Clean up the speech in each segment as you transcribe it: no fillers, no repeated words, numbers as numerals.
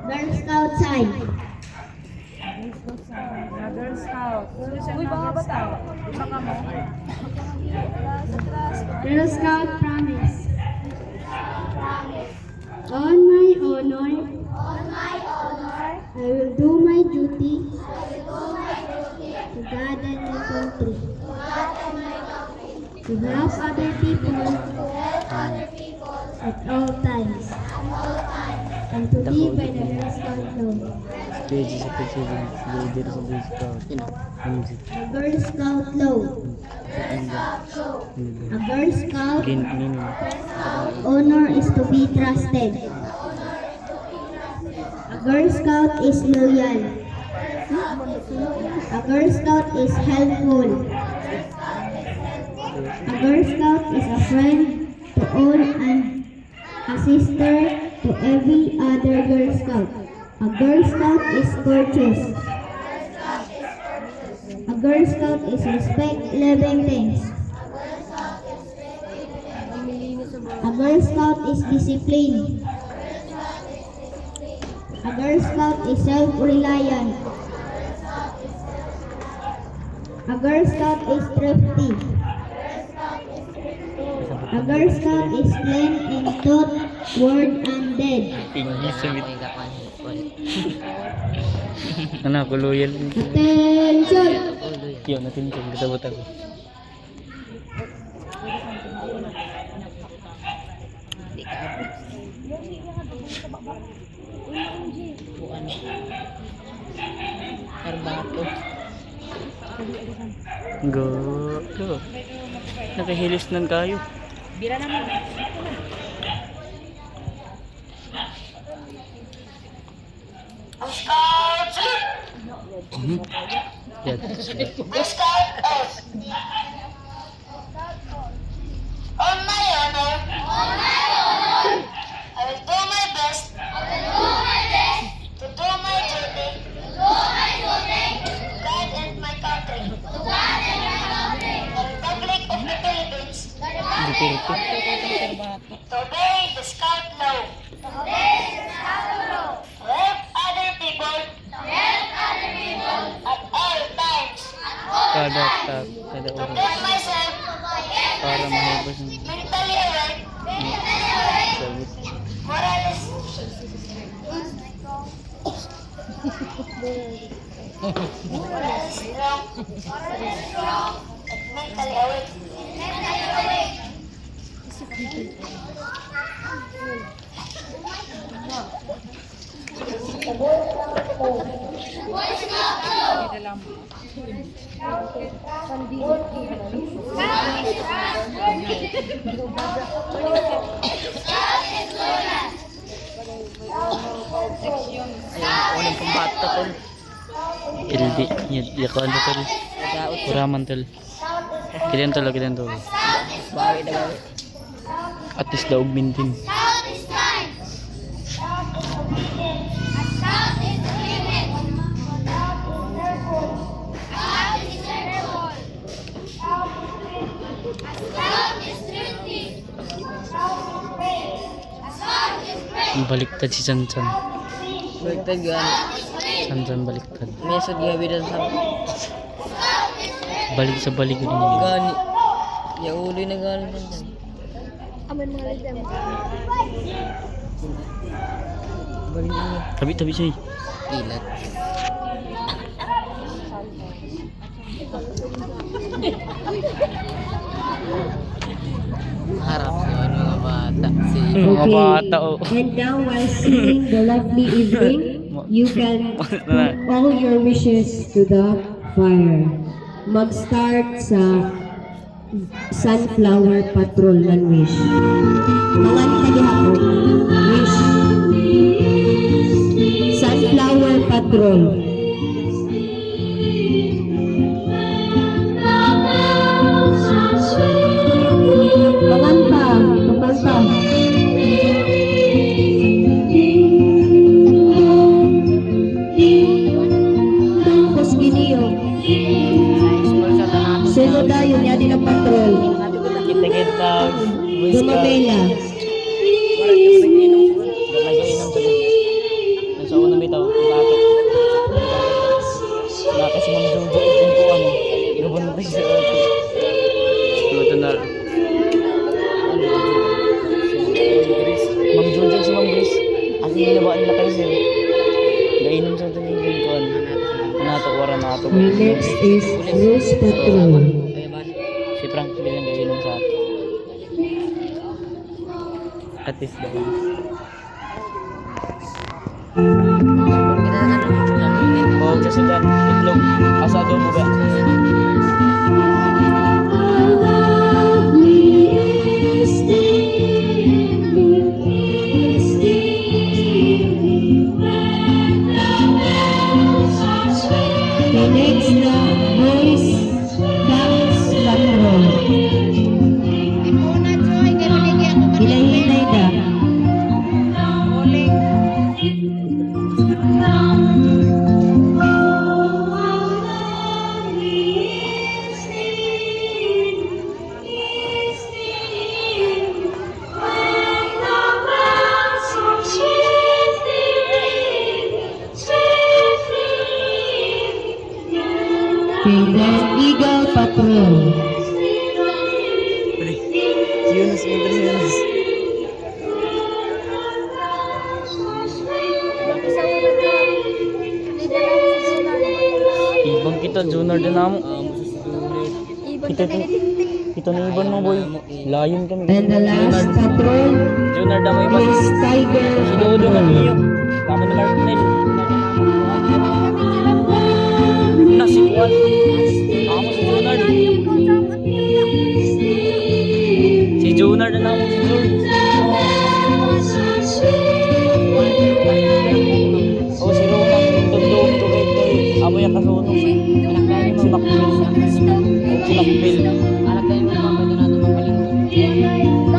Girl Scout sign. Girl Scout. Uy, mga bata. Baka mo. Girl Scout promise. On my honor, I will do my duty to God and my country. To help other people at all times. And to live by the Girl Scout law. Page sa pagsiling. Leader sa Boy Scout. The Girl Scout law. A Girl Scout honor is to be trusted. A Girl Scout is loyal. A Girl Scout is helpful. A Girl Scout is a friend to all and a sister to every other Girl Scout. A Girl Scout is courteous. A Girl Scout is respect living things. A Girl Scout is disciplined. A Girl Scout is self-reliant. A Girl Scout is thrifty. A Girl Scout is clean in thought, word, and deed. Tingin sa mit. Ano ako loyal. Attention! Yun natin kung kasabot ako. Karbato. Go. Nakahilis nan kayo. Bira naman. Yan. On my honor, I will do my best to do my duty to God and my country, the Republic of the Philippines, to obey the Scout law, to help other people at all times, Kada kada to oras. keep myself Para mahibas ng mentally aware, service. morally strong, and mentally awake. Unang pambata ko. LD. Yako ano tol. Kuraman tol. Kailan tol. Bawi na bawi. At least daog mintin. Baliktad si Sansan. Baliktad gani. Sansan baliktad. Mesod gabi na sa Balik sa balik ko niya. gani. Ya uloy na gani. Balik niya. Tabi siya. Ilat. Harap naman mga bata. Mga bata oh. And now, while singing the lovely evening, you can put all your wishes to the fire. Mag-start sa Sunflower Patrol ng wish. Mga nita hapon. Wish. Sunflower Patrol. Paganta. Tapos giniyo. Sino dayo niya din ang patrol. Kita-kita. Gumabela. nilabaan nila kayo sir. Gainom sa tunigin ko. Nato, wara nato. Next is Rose Patrol. Si Frank bilang gainom sa ato. At least daw. Oh, kasi dyan, itlog. Asado mo ba? Okay, next na Boys Dance Patrol. Hinay-hinay na. Okay, then Eagle Patrol. Si Yunus, si Yunus. Ibang kita, Junior din namo. Kita na ibang mo boy. Layon kami. And the last patrol Junior na mo iba. is Tiger Si Dodo nga niyo. Kamo ni Martinel. Nasi kuwan. Amo si Junior. Si Junior na namo si Junior. Oh, si Ronald. Tugtog to kay amo yung kasunog. Si Macbil. Si Macbil. Anak tayo mo mga pwede natin magpaling.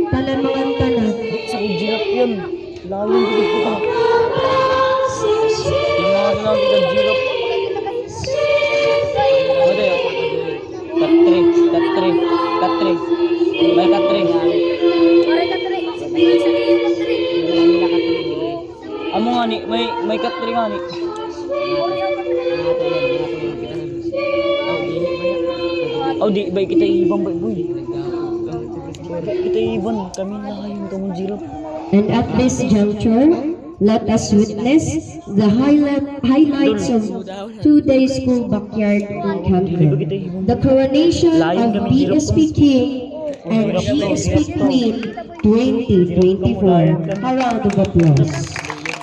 Tanan mga tanan. Sa girap yun. Layo yung girap ko. Tingnan lang kita girap. Ode. Katre. May katre. Amo nga ni, may katre nga ni. Oh, di ba kita ibang boy. Kita ibang kami na yung kamong girap. And at this juncture, let us witness the highlights of 2-day school backyard encounter. The coronation of BSP King and GSP Queen 2024. A round of applause.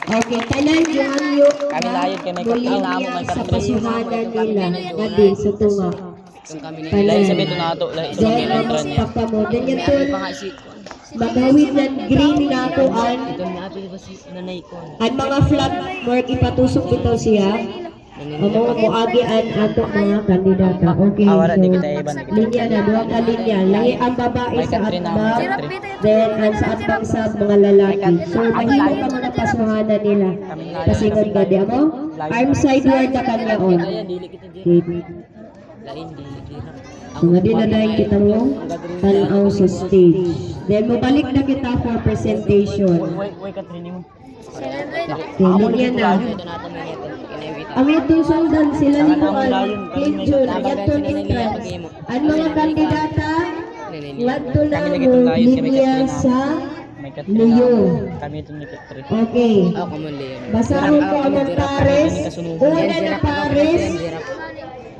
Okay, tanan yung yung Kami layon kay may kapatid na amo may sa kapatid. kasuhanan nila nga din sa tunga. Lain sabi to nato, lain sa Then, mga ang entran niya. pagkamo, then yan to, magawid ng green na to an mga flag mark ipatusok ito siya. Amo mo agi an ato mga kandidata. Okay, Awara, di so kita iban, di kita linya na, duha ka linya. Lahi ang babae May sa country na, atbang, may country. then ang sa atbang sa mga lalaki. So, mahimo ka mga pasuhanan nila. Pasingon ka di mo? Arm side ward na kanya on. Okay. So, nga din na dahil kita mo tanaw sa stage. Then, mabalik na kita for presentation. Way Catherine mo. Okay, linya na. Ang itong sundan sila ni Juan, King Jun, yato entrance. Ang mga kandidata, ladto na mo linya sa May Catherine. Leo. Kami ito ni Catherine. Okay. Basahin ko ang pares. Una na pares.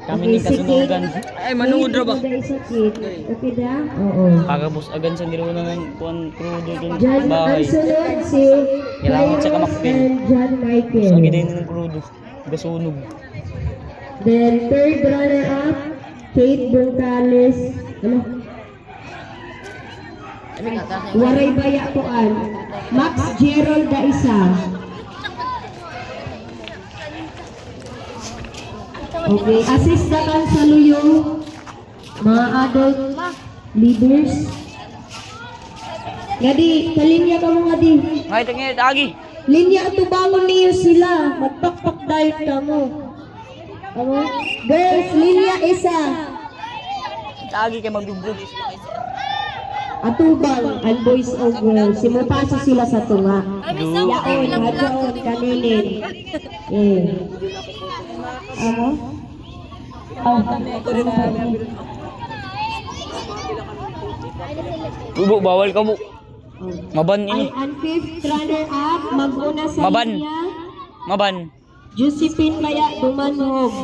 Kami ni kasunugan. Ay, manuod ra ba? Okay na? Oo. Pagabos agan sa niruna ng kuan krudo dun John, sa bahay. ang sunod si Kailangan sa Clarence kamakpil. and John Michael. Sa giday ng krudo. Gasunog. Then third runner-up, Kate Boncales. Ano? Waray baya koan. Max Gerald da isa. Okay, assist na kan sa luyo. Mga adult leaders. Ngadi, kalinya ka mo ngadi. Ngay tingin agi. Linya at tubangon niyo sila. Magpakpak diet ka mo. Ano? Girls, linya isa. Agi kay magdubrog. Atubang and boys o girls. Simupaso sila sa tunga. Yaon, hadyaon, kaninin. Eh. Ano? Oh. Bubo, bawal ka mo. Maban Ay, ini. ang fifth runner-up, mag-una sa Maban. linya, Maban. Josephine Maya Dumanhog.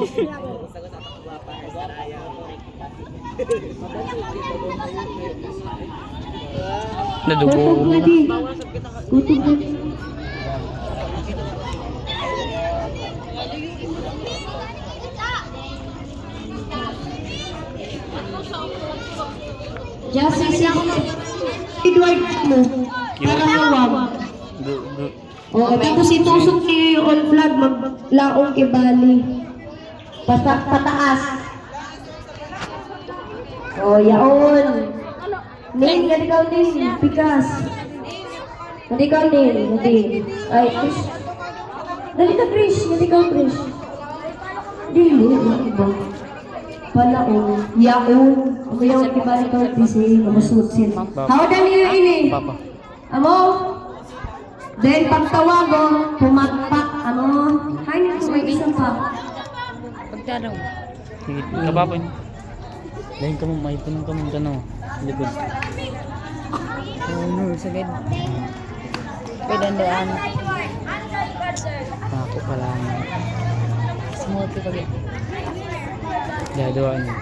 Nadugo. Kutog na di. Kutog na di. Justice Edward mo. Para mawag. Oo, tapos itusok niyo yung on flag, maglaong kibali. Pataas. O, yaon. Nin, yan ikaw Nin. Pikas. Yan ikaw Nin. Hindi. Ay, Chris. Dali na Chris. Yan ikaw Chris. Dili. Yan iba. Pala o. Yaon. Ako yung kibali ikaw Tisi. Kamusot sila. Hawadan niyo ini. Papa. Amo. Then pagtawago, pumakpak. Amo. Hay, nito may isang pa. Pagtanong. Sige, kapapin. Lain ka mo, may punong ka mong tanong. Likod. No, sagad. Pwede doon. Ako pala. Smoothie pag Gagawa niya.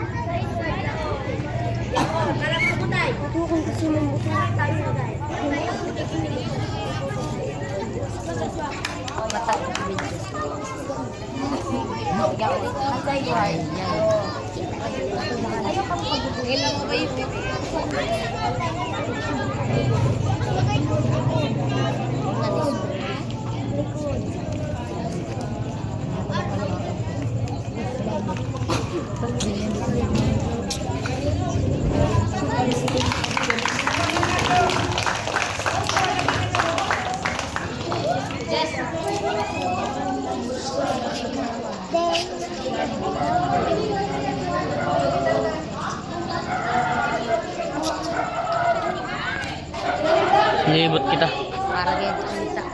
Nilibot kita. para ganyan kita.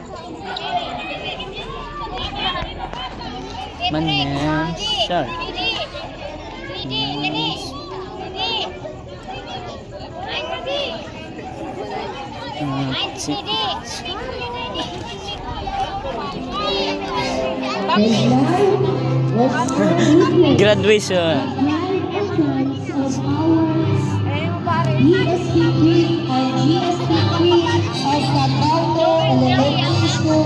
Manyan. Shark. Graduation. Grand entrance of our GSP3 or GSP3 of Sabado Elementary School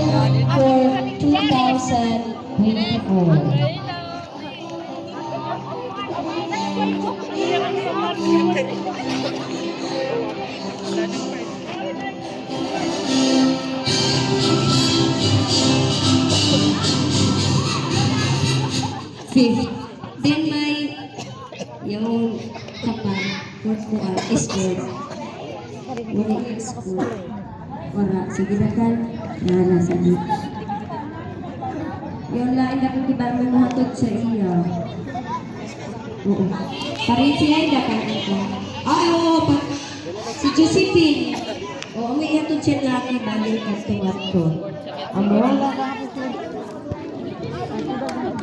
for 2024. Fifth. Then may yung kapal, fourth ko is good. Wala is good. Wala, sige na kan. Nana, sabi. Yung lain na kung diba may mahatod sa iya. Oo. Parin siya yung dapat ito. Oo, si Josephine. Oo, may ihatod siya laki bali ka tuwat ko. Amo?